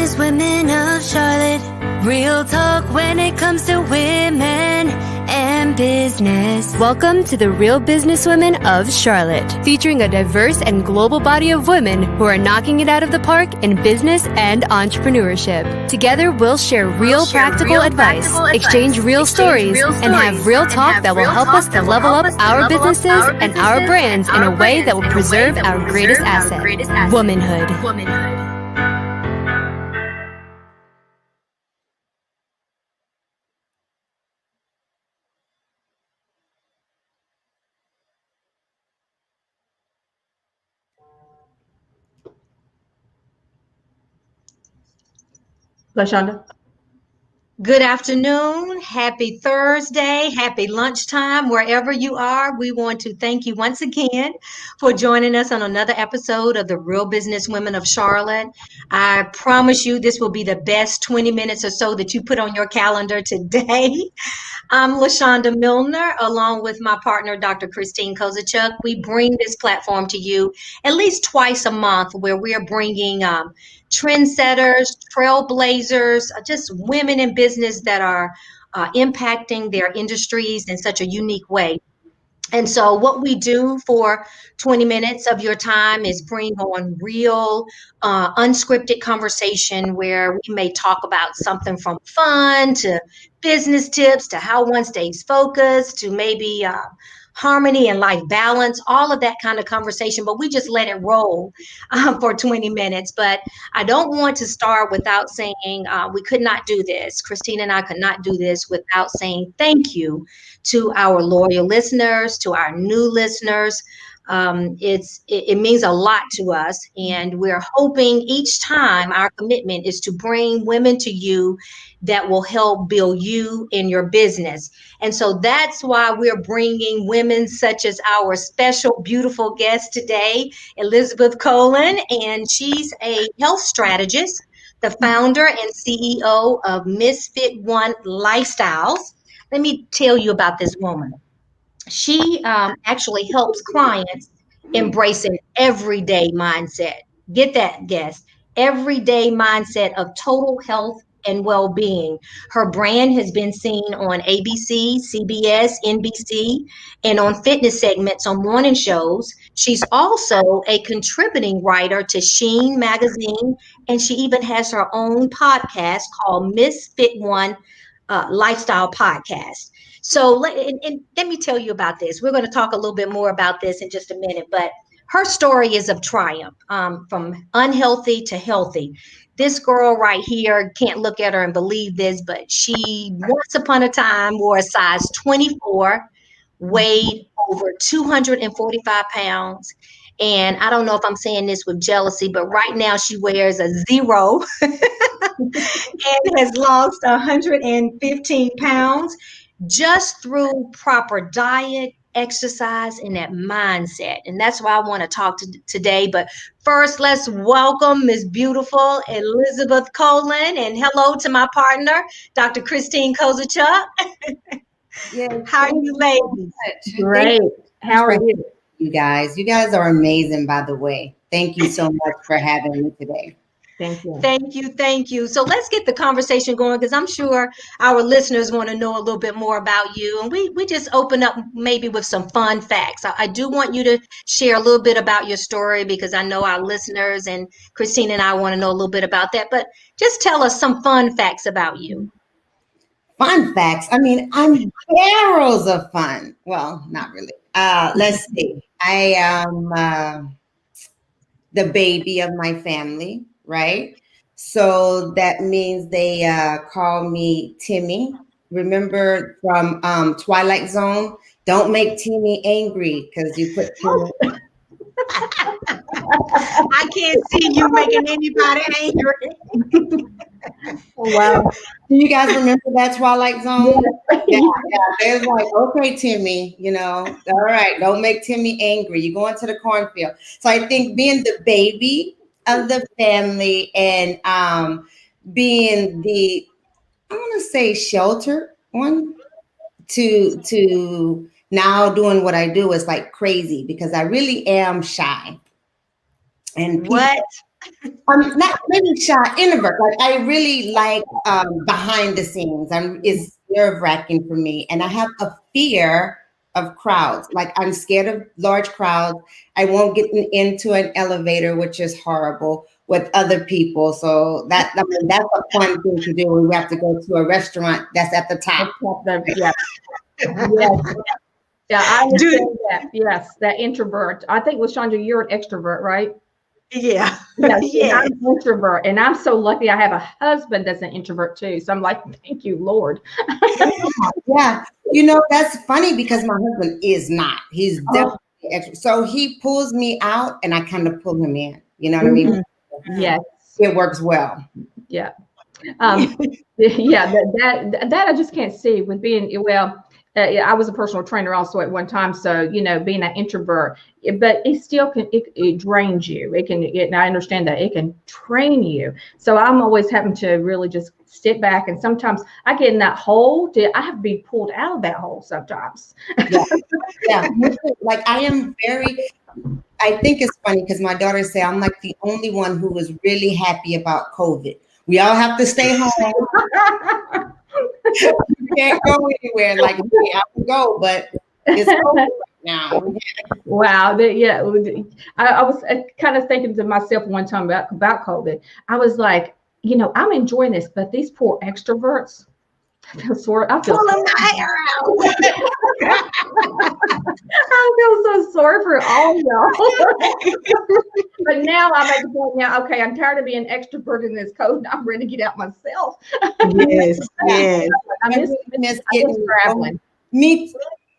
Business Women of Charlotte. Real talk when it comes to women and business. Welcome to the Real Business Women of Charlotte, featuring a diverse and global body of women who are knocking it out of the park in business and entrepreneurship. Together, we'll share real practical advice, exchange real stories, and have real talk that will help us to level up our businesses and our brands in a way that will preserve our greatest asset, womanhood. LaShonda. Good afternoon. Happy Thursday. Happy lunchtime, wherever you are. We want to thank you once again for joining us on another episode of the Real Business Women of Charlotte. I promise you this will be the best 20 minutes or so that you put on your calendar today. I'm LaShonda Milner, along with my partner, Dr. Christine Kozacuk. We bring this platform to you at least twice a month, where we are bringing trendsetters, trailblazers, just women in business that are impacting their industries in such a unique way. And so what we do for 20 minutes of your time is bring on real, unscripted conversation where we may talk about something from fun to business tips to how one stays focused to maybe harmony and life balance, all of that kind of conversation. But we just let it roll for 20 minutes. But I don't want to start without saying we could not do this. Christine and I could not do this without saying thank you to our loyal listeners, to our new listeners. It means a lot to us, and we're hoping each time our commitment is to bring women to you that will help build you in your business. And so that's why we're bringing women such as our special, beautiful guest today, Elizabeth Colen, and she's a health strategist, the founder and CEO of FitOne Lifestyles. Let me tell you about this woman. She actually helps clients embrace an everyday mindset. Get that, guest. Everyday mindset of total health and well-being. Her brand has been seen on ABC, CBS, NBC, and on fitness segments on morning shows. She's also a contributing writer to Sheen magazine, and she even has her own podcast called Miss Fit One Lifestyle Podcast. So let me tell you about this. We're going to talk a little bit more about this in just a minute, but her story is of triumph, from unhealthy to healthy. This girl right here, can't look at her and believe this, but she once upon a time wore a size 24, weighed over 245 pounds. And I don't know if I'm saying this with jealousy, but right now she wears a 0 and has lost 115 pounds just through proper diet, exercise, and that mindset. And that's why I want to talk today. But first, let's welcome Miss Beautiful Elizabeth Colen, and hello to my partner, Dr. Christine Kozacuk. Yes, how are you, ladies? Great. How are you? You guys are amazing, by the way. Thank you so much for having me today. Thank you. Thank you. So let's get the conversation going, because I'm sure our listeners want to know a little bit more about you. And we just open up maybe with some fun facts. I do want you to share a little bit about your story, because I know our listeners and Christine and I want to know a little bit about that. But just tell us some fun facts about you. Fun facts. I mean, I'm barrels of fun. Well, not really. Let's see. I am the baby of my family, right? So that means they call me Timmy. Remember from Twilight Zone? Don't make Timmy angry, because you put Timmy. I can't see you making anybody angry. Wow. Do you guys remember that Twilight Zone? Yeah. They was like, okay, Timmy, all right, don't make Timmy angry. You go into the cornfield. So I think being the baby of the family and being the, I want to say, sheltered one to now doing what I do is like crazy, because I really am shy. And people, what? I'm not maybe shy, introvert. Like I really like behind the scenes. It's nerve-wracking for me. And I have a fear of crowds. Like I'm scared of large crowds. I won't get into an elevator, which is horrible, with other people. So I mean, that's a fun thing to do when we have to go to a restaurant that's at the top. Yeah. Yes. Yeah, I understand that. Yes, that introvert. I think, LaShondra, you're an extrovert, right? Yeah. Yes, Yeah. and I'm an introvert, and I'm so lucky I have a husband that's an introvert too. So I'm like, thank you, Lord. Yeah. That's funny because my husband is not. He's definitely extra. So he pulls me out and I kind of pull him in. You know what I mean? Yes. It works well. Yeah. Yeah. That I just can't see with being well. I was a personal trainer also at one time, so being an introvert, but it still can it drains you. And I understand that it can train you. So I'm always having to really just sit back, and sometimes I get in that hole. I have to be pulled out of that hole sometimes. Yeah. Like I think it's funny because my daughters say I'm like the only one who was really happy about COVID. We all have to stay home. You can't go anywhere. Like, I can go, but it's COVID right now. Wow. I was kind of thinking to myself one time about COVID. I was like, I'm enjoying this, but these poor extroverts, I feel sorry. Pulling my hair out. I feel so sorry for all y'all. But now I'm at the point now, okay, I'm tired of being extrovert in this code. I'm ready to get out myself. Yes, yes. I miss traveling.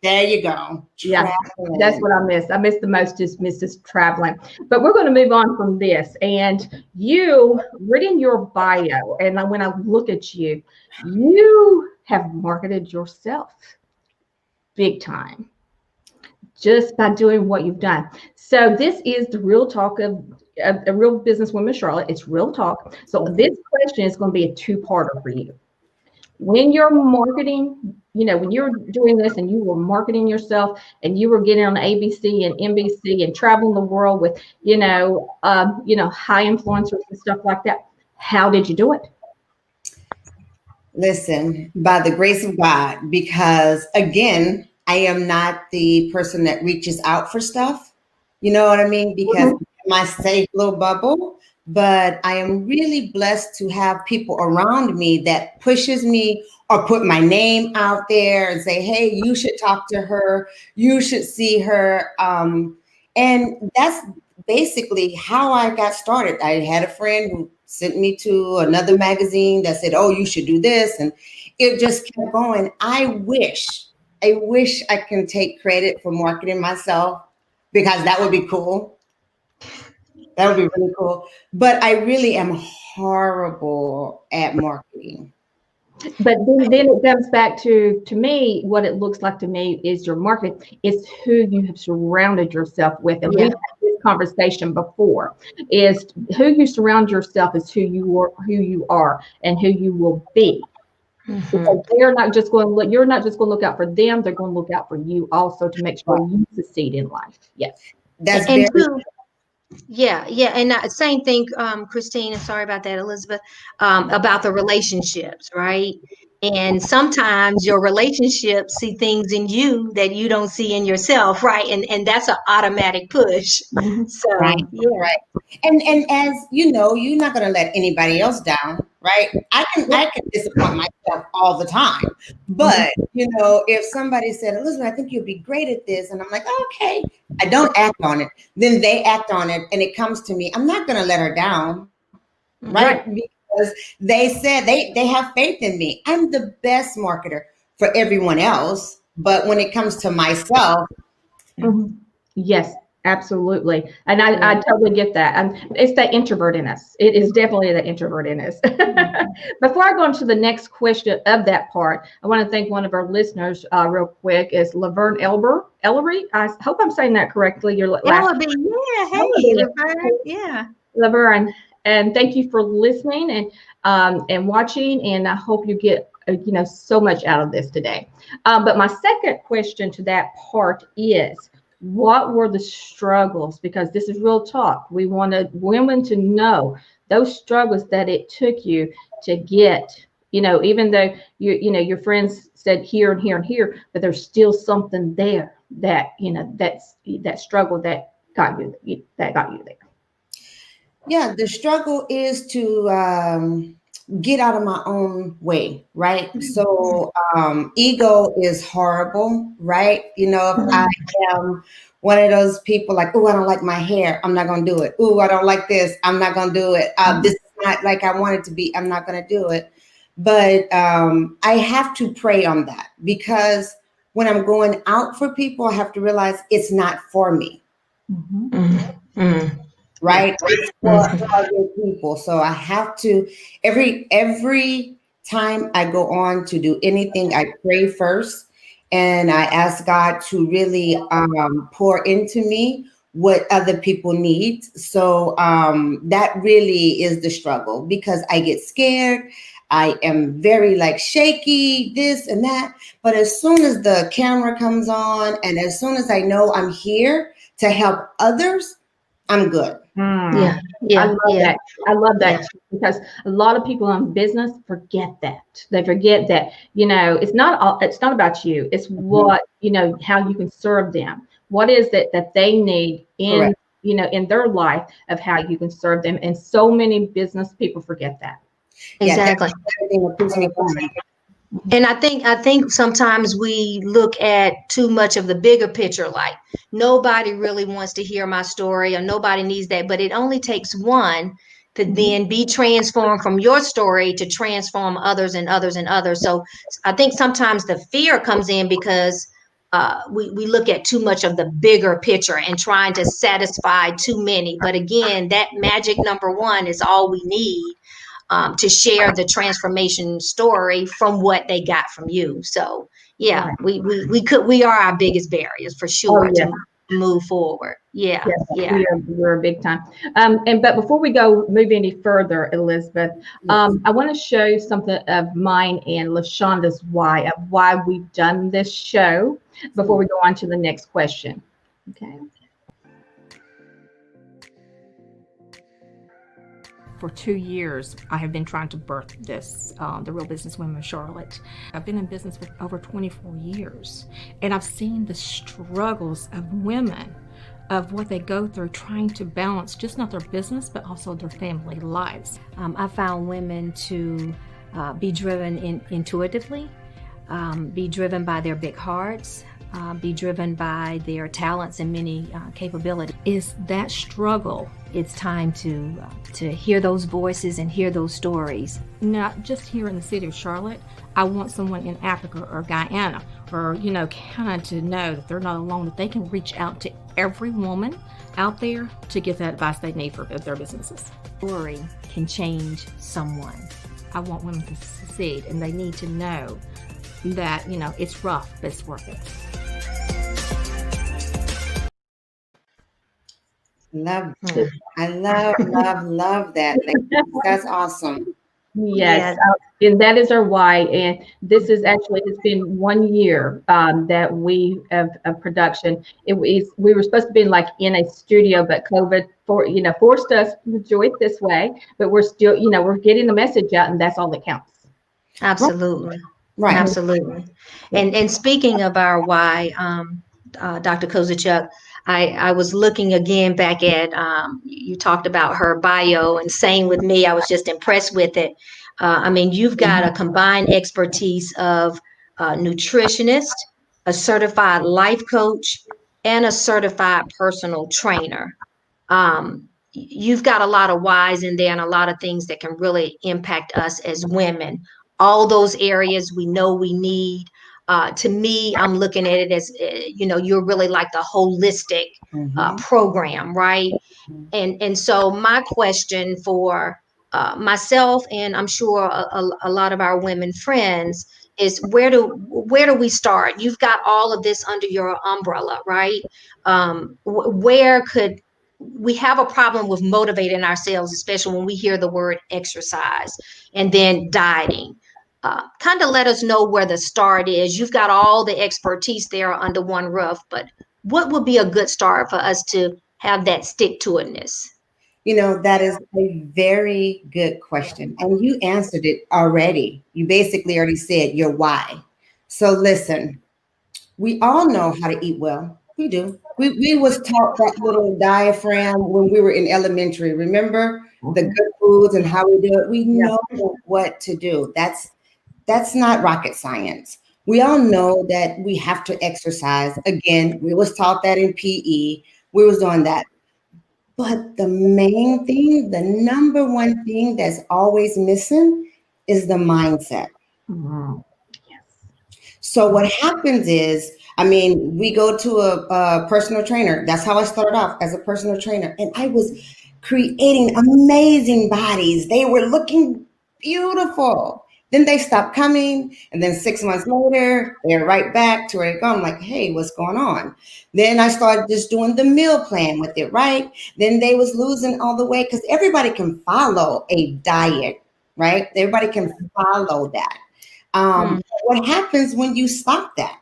There you go. Yeah, that's what I miss. I miss the most is this traveling. But we're going to move on from this. And you, reading your bio, and when I look at you, you have marketed yourself big time just by doing what you've done. So this is the real talk of a real businesswoman, Charlotte. It's real talk. So this question is going to be a two-parter for you. When you're marketing, when you're doing this and you were marketing yourself and you were getting on ABC and NBC and traveling the world with, high influencers and stuff like that, how did you do it? Listen, by the grace of God, because again, I am not the person that reaches out for stuff. You know what I mean? Because my safe little bubble. But I am really blessed to have people around me that pushes me or put my name out there and say, hey, you should talk to her. You should see her. And that's basically how I got started. I had a friend who sent me to another magazine that said, oh, you should do this. And it just kept going. I wish I can take credit for marketing myself because that would be cool. That would be really cool. But I really am horrible at marketing. But then it comes back to me, what it looks like to me is your marketing. It's who you have surrounded yourself with. And we've had this conversation before, is who you surround yourself is who you are and who you will be. Because they're not just going to look, you're not just going to look out for them, they're going to look out for you also to make sure you succeed in life. Yes. That's and very Yeah. And same thing, Christine, and sorry about that, Elizabeth, about the relationships, right? And sometimes your relationships see things in you that you don't see in yourself, right? And that's an automatic push. So, right. And as you know, you're not going to let anybody else down, right? I can disappoint myself all the time. But, if somebody said, Elizabeth, I think you'll be great at this. And I'm like, okay, I don't act on it. Then they act on it and it comes to me. I'm not going to let her down, right? Because they said they have faith in me. I'm the best marketer for everyone else. But when it comes to myself. Yes. Absolutely. And I totally get that. And it's that introvert in us. It is definitely the introvert in us. Before I go on to the next question of that part, I want to thank one of our listeners real quick is Laverne Ellery. I hope I'm saying that correctly. Your last name. Yeah. Hey, Laverne. Yeah. Laverne. And thank you for listening and watching. And I hope you get so much out of this today. But my second question to that part is, what were the struggles? Because this is real talk. We wanted women to know those struggles that it took you to get, even though your friends said here and here and here, but there's still something there that, that's that struggle that got you there. Yeah, the struggle is to get out of my own way, right? So ego is horrible, right? If I am one of those people like, oh, I don't like my hair, I'm not gonna do it. Oh, I don't like this, I'm not gonna do it. This is not like I want it to be, I'm not gonna do it. But I have to pray on that, because when I'm going out for people, I have to realize it's not for me. Right? It's for other people. So I have to, every time I go on to do anything, I pray first, and I ask God to really pour into me what other people need. So that really is the struggle, because I get scared. I am very like shaky, this and that. But as soon as the camera comes on, and as soon as I know I'm here to help others, I'm good. Yeah. I love that because a lot of people in business forget that. They forget that, it's not about you. It's what, how you can serve them. What is it that they need in, Correct. In their life of how you can serve them. And so many business people forget that. Exactly. And I think sometimes we look at too much of the bigger picture, like nobody really wants to hear my story or nobody needs that. But it only takes one to then be transformed from your story to transform others and others and others. So I think sometimes the fear comes in because we look at too much of the bigger picture and trying to satisfy too many. But again, that magic number one is all we need to share the transformation story from what they got from you. So yeah, we are our biggest barriers for sure to move forward. Yeah. We're a big time. But before we move any further, Elizabeth, I want to show you something of mine and LaShonda's why we've done this show before we go on to the next question. Okay. For 2 years, I have been trying to birth this, the Real Business Women of Charlotte. I've been in business for over 24 years, and I've seen the struggles of women, of what they go through trying to balance just not their business, but also their family lives. I found women to be driven intuitively, be driven by their big hearts, be driven by their talents and many capabilities. Is that struggle? It's time to hear those voices and hear those stories. Not just here in the city of Charlotte. I want someone in Africa or Guyana or, kind of to know that they're not alone, that they can reach out to every woman out there to get that advice they need for their businesses. Story can change someone. I want women to succeed, and they need to know that, it's rough, but it's worth it. Love it. I love that. That's awesome. Yes. And that is our why. And this is actually, it's been 1 year that we of production. We were supposed to be in a studio, but COVID forced us to do it this way. But we're still, we're getting the message out, and that's all that counts. Absolutely. Right. Absolutely. And speaking of our why, Dr. Kozaczuk, I was looking again back at, you talked about her bio, and same with me, I was just impressed with it. You've got a combined expertise of a nutritionist, a certified life coach, and a certified personal trainer. You've got a lot of whys in there and a lot of things that can really impact us as women. All those areas we know we need. To me, I'm looking at it as, you're really like the holistic program, right? And so my question for myself, and I'm sure a lot of our women friends, is where do we start? You've got all of this under your umbrella, right? Where could we have a problem with motivating ourselves, especially when we hear the word exercise and then dieting? Kind of let us know where the start is. You've got all the expertise there under one roof, but what would be a good start for us to have that stick-to-itness? That is a very good question. And you answered it already. You basically already said your why. So listen, we all know how to eat well. We do. We was taught that little diaphragm when we were in elementary. Remember the good foods and how we do it? We know what to do. That's not rocket science. We all know that we have to exercise. Again, we was taught that in PE. We was doing that. But the main thing, the number one thing that's always missing is the mindset. Mhm. So what happens is, we go to a personal trainer. That's how I started off, as a personal trainer. And I was creating amazing bodies. They were looking beautiful. Then they stopped coming. And then 6 months later, they're right back to where they go. I'm like, hey, what's going on? Then I started just doing the meal plan with it, right? Then they was losing all the weight, because everybody can follow a diet, right? Everybody can follow that. What happens when you stop that?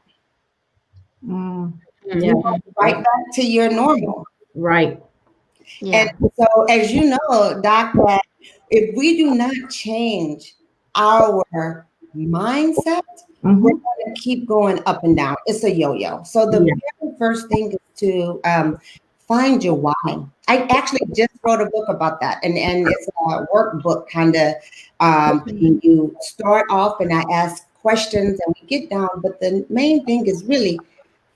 Yeah. Right back to your normal. Right. Yeah. And so, as you know, Doc, that if we do not change our mindset, we're going to keep going up and down. It's a yo-yo. So the very first thing is to find your why. I actually just wrote a book about that, and it's a workbook kind of. You start off, and I ask questions, and we get down. But the main thing is really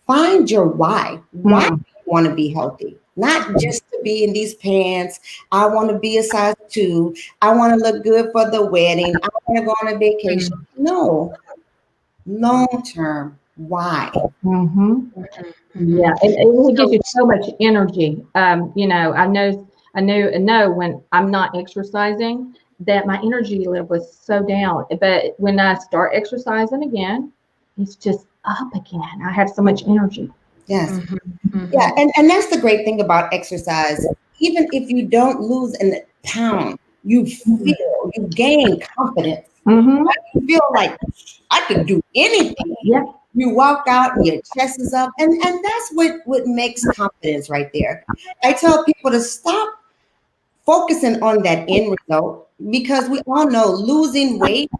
find your why. Why do you want to be healthy? Not just to be in these pants. I want to be a size 2. I want to look good for the wedding. I want to go on a vacation. No, long-term why. Yeah, and it gives you so much energy. I know when I'm not exercising that my energy level was so down. But when I start exercising again, it's just up again. I have so much energy. Yes. Yeah, and that's the great thing about exercise. Even if you don't lose a pound, you gain confidence. Right? You feel like I can do anything. Yeah. You walk out and your chest is up, and that's what makes confidence right there. I tell people to stop focusing on that end result, because we all know losing weight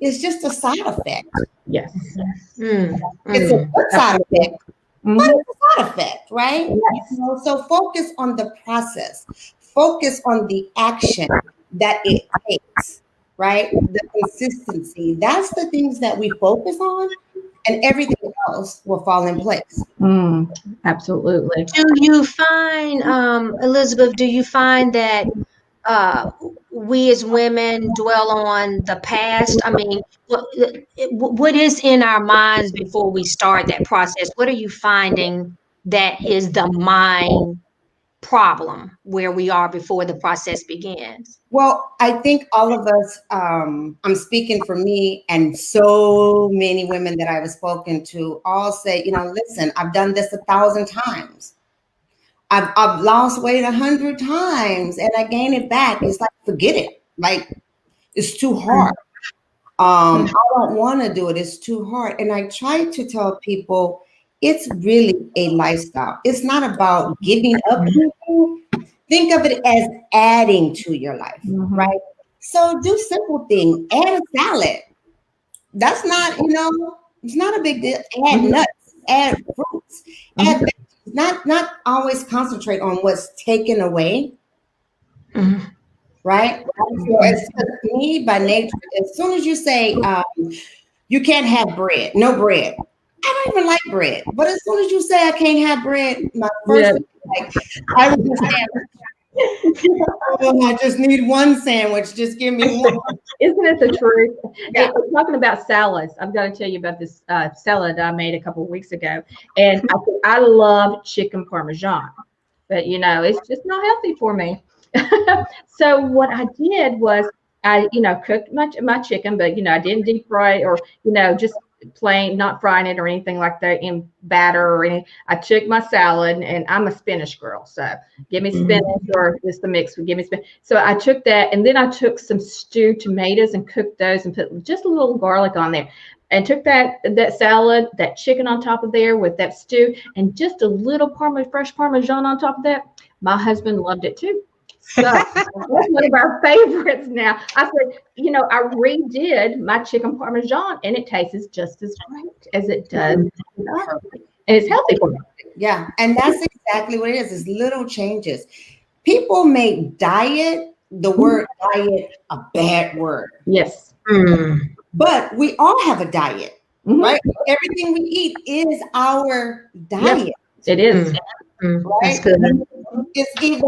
is just a side effect. Yes. It's a good side effect, but it's a side effect, right? Yes. So focus on the process, focus on the action that it takes, right? The consistency. That's the things that we focus on, and everything else will fall in place. Absolutely. Do you find, Elizabeth, do you find that we as women dwell on the past? I mean, what is in our minds before we start that process? What are you finding that is the mind problem where we are before the process begins? Well, I think all of us, I'm speaking for me and so many women that I've spoken to, all say, listen, I've done this 1,000 times. I've lost weight 100 times and I gain it back. It's like, forget it. Like, it's too hard. I don't want to do it. It's too hard. And I try to tell people it's really a lifestyle. It's not about giving up anything. Think of it as adding to your life, right? So do simple things. Add a salad. That's not, it's not a big deal. Add nuts, add fruits, add veggies. Not always concentrate on what's taken away. Right? So it's me by nature. As soon as you say you can't have bread, no bread. I don't even like bread. But as soon as you say I can't have bread, my first thing is like, I would just I just need one sandwich. Just give me one. Isn't it the truth? Yeah. Talking about salads, I've got to tell you about this salad I made a couple of weeks ago. And I love chicken Parmesan, but it's just not healthy for me. So what I did was I cooked my chicken, but I didn't deep fry it or just plain, not frying it or anything like that in batter or anything. I took my salad, and I'm a spinach girl, so give me spinach or just the mix would give me spinach. So I took that, and then I took some stewed tomatoes and cooked those and put just a little garlic on there. and took that salad, that chicken on top of there with that stew, and just a little fresh Parmesan on top of that. My husband loved it too. So that's one of our favorites now. I said, I redid my chicken Parmesan, and it tastes just as great as it does. And it's healthy for me. Yeah, and that's exactly what it is little changes. People make the word diet, a bad word. Yes. But we all have a diet, right? Everything we eat is our diet. It is. Right? That's good. It's either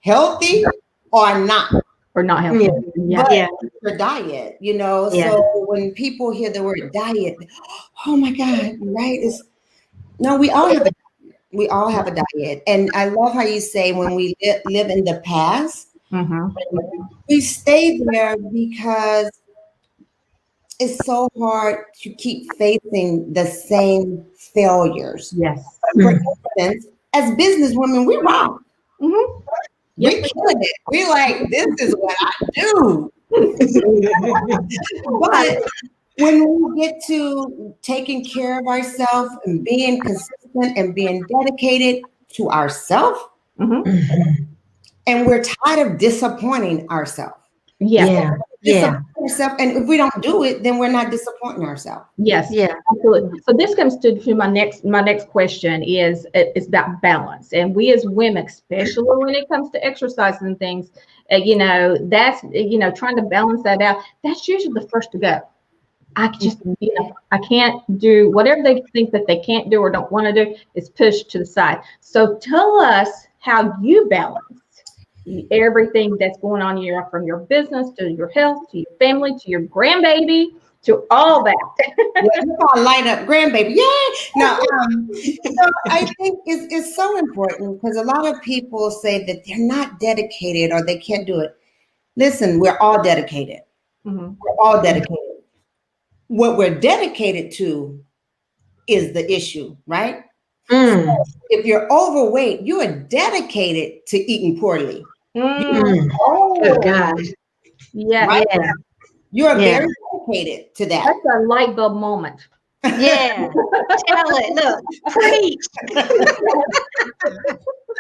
healthy or not. Or not healthy. But it's your diet, So when people hear the word diet, oh my God, right? We all have a diet. We all have a diet. And I love how you say when we live in the past, we stay there because it's so hard to keep facing the same failures. Yes. For instance, as businesswomen, we're wrong. We killing it. We like, this is what I do. But when we get to taking care of ourselves and being consistent and being dedicated to ourselves, and we're tired of disappointing ourselves. Ourselves, and if we don't do it, then we're not disappointing ourselves. Yes, absolutely. So this comes to my next question is about balance, and we as women, especially when it comes to exercise and things, that's trying to balance that out. That's usually the first to go. I just I can't do whatever they think that they can't do or don't want to do is pushed to the side. So tell us how you balance everything that's going on here, from your business to your health, to your family, to your grandbaby, to all that. You all light up grandbaby. Yeah. No, so I think it's so important because a lot of people say that they're not dedicated or they can't do it. Listen, we're all dedicated. We're all dedicated. What we're dedicated to is the issue, right? So if you're overweight, you are dedicated to eating poorly. Oh, God. Yeah. Right? You are very dedicated to that. That's a light bulb moment. Yeah. Tell it. Look, preach.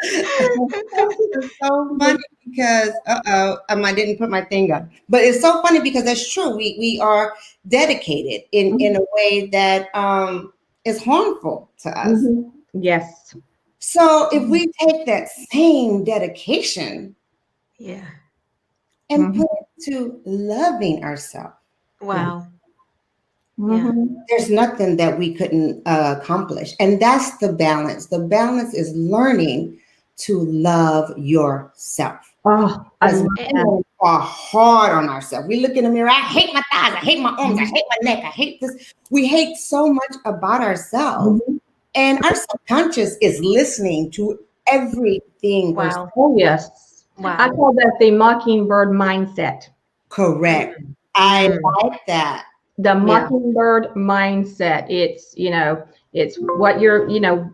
It's so funny because I didn't put my thing up. But it's so funny because that's true. We are dedicated in a way that is harmful to us. Yes. So if we take that same dedication and put it to loving ourselves. Wow. There's nothing that we couldn't accomplish. And that's the balance. The balance is learning to love yourself. Because we are hard on ourselves. We look in the mirror, I hate my thighs, I hate my arms, I hate my neck, I hate this. We hate so much about ourselves. And our subconscious is listening to everything. Wow. Oh, yes. Wow. I call that the mockingbird mindset. Correct. I like that. The mockingbird mindset. It's, it's what you're,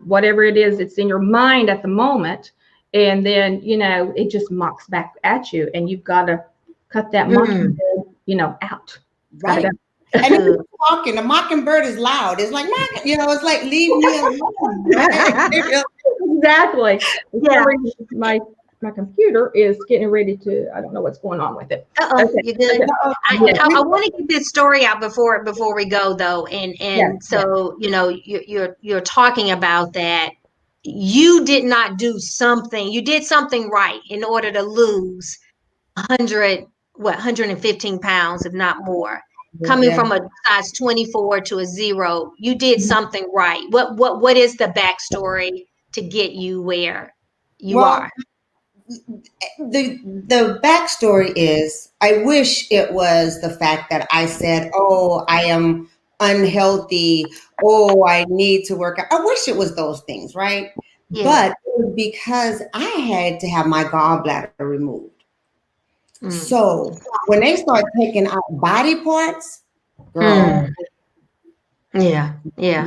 whatever it is, it's in your mind at the moment. And then, it just mocks back at you. And you've got to cut that mockingbird, out. Right. And if you're talking, the mockingbird is loud. It's like, it's like, leave me alone. Right? Exactly. Yeah. My computer is getting ready to, I don't know what's going on with it. Okay. You good? Okay. I want to get this story out before we go though. So, you're talking about that. You did not do something, you did something right in order to lose 115 pounds, if not more. Coming from a size 24 to a 0, you did something right. What is the backstory to get you where you are? The backstory is, I wish it was the fact that I said, oh, I am unhealthy. Oh, I need to work out. I wish it was those things, right? Yeah. But it was because I had to have my gallbladder removed. So when they start taking out body parts, girl, it's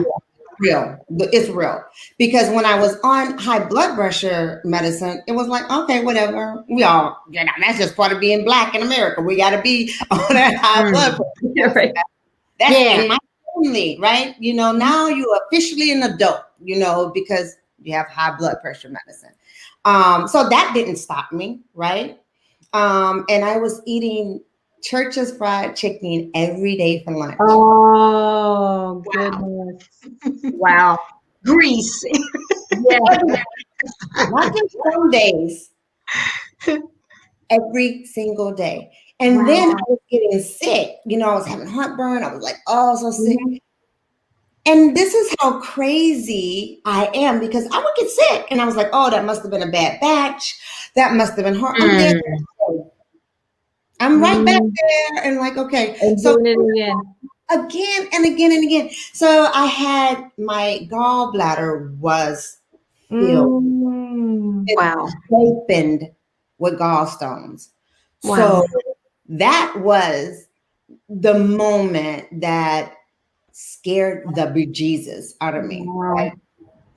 real. Because when I was on high blood pressure medicine, it was like, okay, whatever. That's just part of being Black in America. We got to be on that high blood pressure. Right. That's Yeah. in my family, right? Now you're officially an adult, because you have high blood pressure medicine. So that didn't stop me, right? And I was eating Church's fried chicken every day for lunch. Oh, goodness. Wow. Grease. Yeah. Not just some days, every single day. And Wow. then I was getting sick. I was having heartburn. I was like, oh, so sick. Mhm. And this is how crazy I am, because I would get sick and I was like, oh, that must have been a bad batch. That must have been hard. I'm there. I'm right back there and like, okay. And So doing it again. again and again and again. So I had my gallbladder was filled. Wow. Opened with gallstones. Wow. So that was the moment that scared the bejesus out of me. Wow. Right?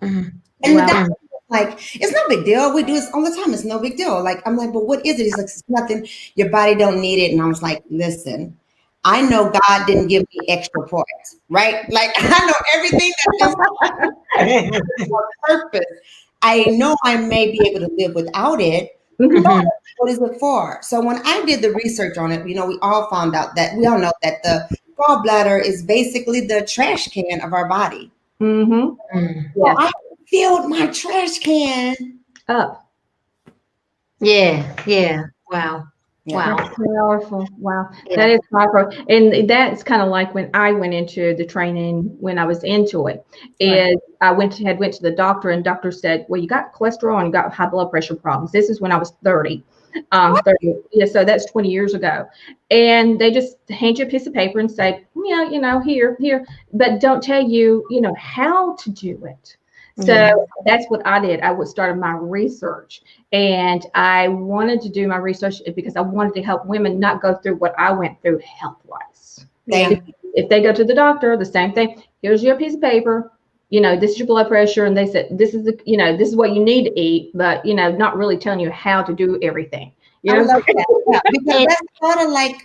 Mhm. And Wow. the doctor was like, it's no big deal. We do this all the time. It's no big deal. Like, I'm like, but what is it? He's like, it's nothing. Your body don't need it. And I was like, listen, I know God didn't give me extra points, right? Like, I know everything that is for purpose. I know I may be able to live without it, but what is it for? So when I did the research on it, we all found out that we all know that the gallbladder is basically the trash can of our body. Mm-hmm. So I filled my trash can Up. Yeah. Yeah. Wow. Yeah. Wow. That's powerful. Wow. Yeah. That is powerful. And that's kind of like when I went into the training, when I was into it, is I went to the doctor, and doctor said, well, you got cholesterol and you got high blood pressure problems. This is when I was 30. 30. Yeah, so that's 20 years ago. And they just hand you a piece of paper and say, yeah, here, but don't tell you, how to do it. So that's what I did. I would start my research, and I wanted to do my research because I wanted to help women not go through what I went through health-wise. If they go to the doctor, the same thing. Here's your piece of paper. This is your blood pressure, and they said this is this is what you need to eat, but not really telling you how to do everything. I love that. Yeah, because that's kind of like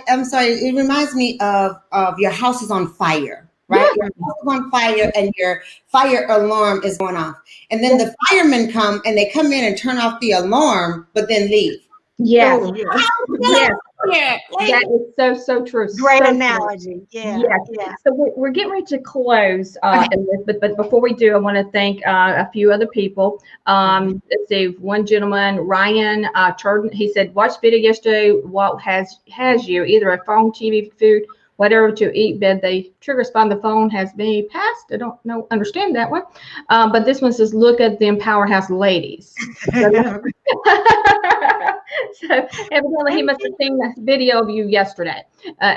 I'm sorry. It reminds me of your house is on fire. Right? Your house is on fire and your fire alarm is going off. And then the firemen come and they come in and turn off the alarm, but then leave. Yes. Oh, Yes. Yeah. That is so true. Great So analogy. true. Yeah. Yes. Yeah. So we're getting ready to close, Elizabeth, but before we do, I want to thank a few other people. Let's see, one gentleman, Ryan Turden, he said, watched video yesterday. What has you either a phone, TV, food, whatever to eat, bed. The trigger spot on the phone has been passed. I don't understand that one. But this one says, look at the Powerhouse ladies. So evidently he must have seen the video of you yesterday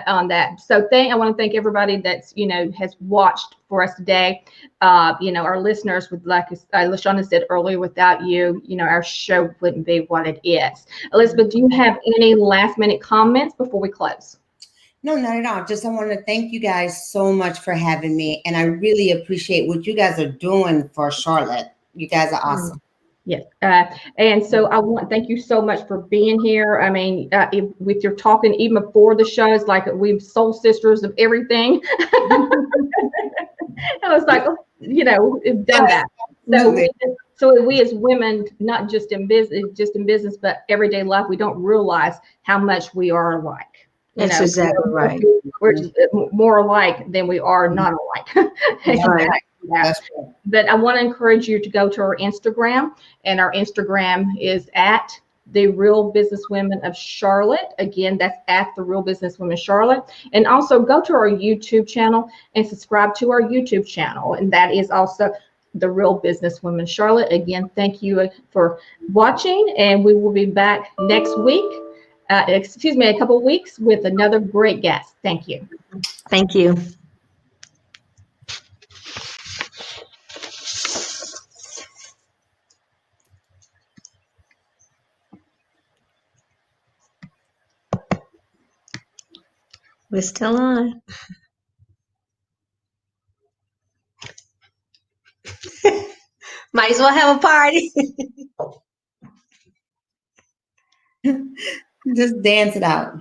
on that. So I want to thank everybody that's, has watched for us today. Our listeners would, like LaShawna said earlier, without you, our show wouldn't be what it is. Elizabeth, do you have any last minute comments before we close? No, not at all. Just I want to thank you guys so much for having me. And I really appreciate what you guys are doing for Charlotte. You guys are awesome. Yes. And so I want to thank you so much for being here. I mean, with your talking, even before the show, it's like we're soul sisters of everything. I was like, we've done that. So we as women, not just in business, but everyday life, we don't realize how much we are alike. That's exactly right. We're more alike than we are not alike. Right. That's right. But I want to encourage you to go to our Instagram, and our Instagram is at The Real Businesswomen of Charlotte. Again, that's at The Real Businesswomen Charlotte. And also go to our YouTube channel and subscribe to our YouTube channel. And that is also The Real Businesswomen Charlotte. Again, thank you for watching, and we will be back next week. A couple of weeks with another great guest. Thank you. Thank you. We're still on. Might as well have a party. Just dance it out.